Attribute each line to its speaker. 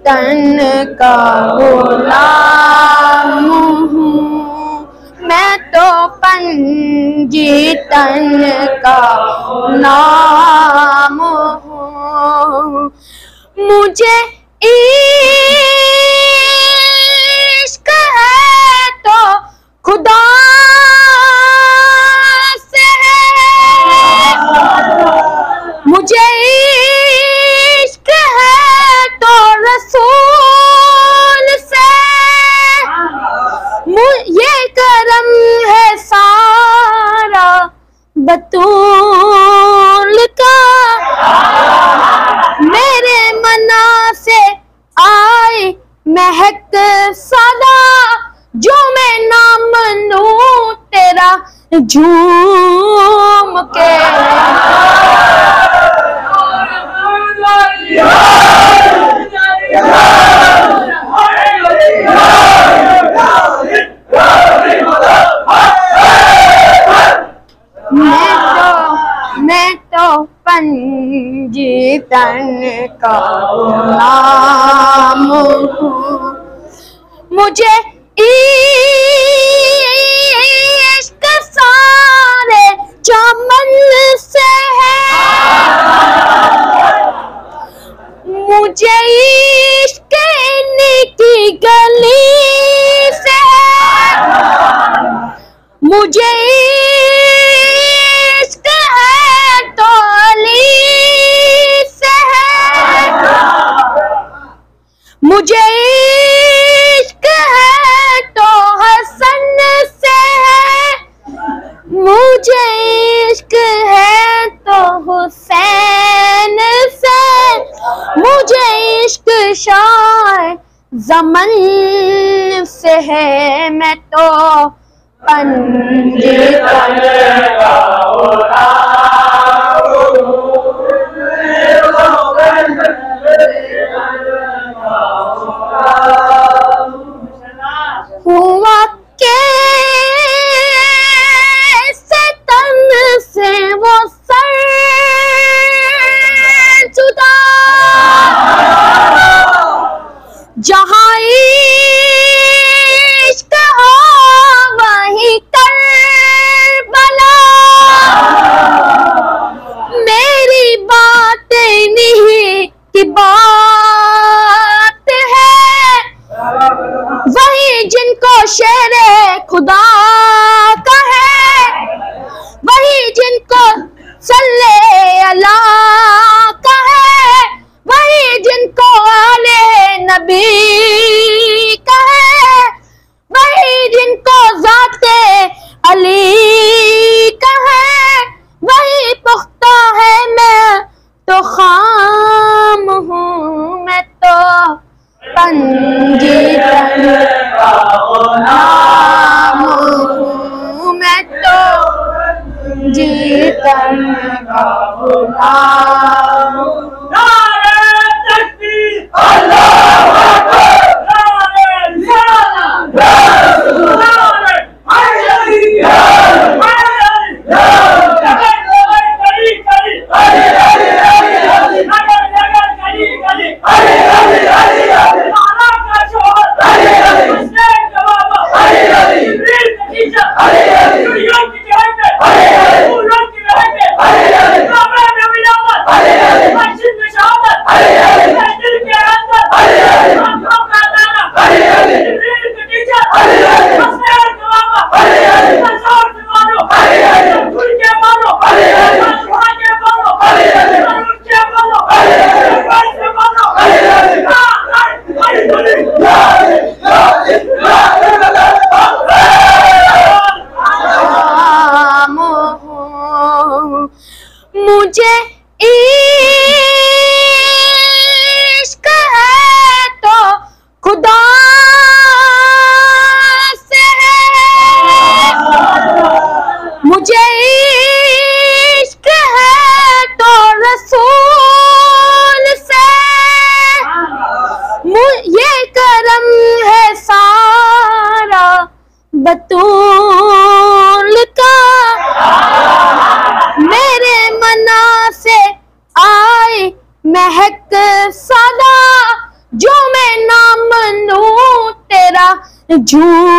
Speaker 1: तन का गुलाम हूँ, मैं तो पंजी तन का नाम हूँ। मुझे इश्क है तो खुदा से है, मुझे इश्क है तो रसूल से, ये करम है सारा बतूल का, मेरे मना से आए महक सदा, जो मैं नाम लूं तेरा झूम के। मैं तो पंजी तन का गुलाम हूँ, मुझे इश्क सारे चमन से है, मुझे इश्क की गली से है, मुझे इश्क है तो अली से है, मुझे इश्क है तो हसन से है, मुझे इश्क है तो हुसैन से, मुझे इश्क शाह ज़मन से है, मैं तो पंजी तन का हुआ कैसे तन से वो सर जुदा, जहाँ इश्क हो वहीं करबला, मेरी बात नहीं की बात है, वही जिनको शेरे खुदा का है, वही जिनको सल्ले अला का है, वही जिनको आले नबी का है, वही जिनको ज़ाते अली का है, वही पुख्ता है, मैं तो खाम हूँ, मैं तो पंजी तन का गुलाम हूँ, मैं तो पंजी तन का गुलाम हूँ। नारे तकबीर, अल्लाहू अकबर, नारे रिसालत, नारे हैदरिया, मुझे इश्क है तो खुदा से है, मुझे इश्क है तो रसूल से, ये करम है सारा बतूल का, मेरे मना से आए झूठ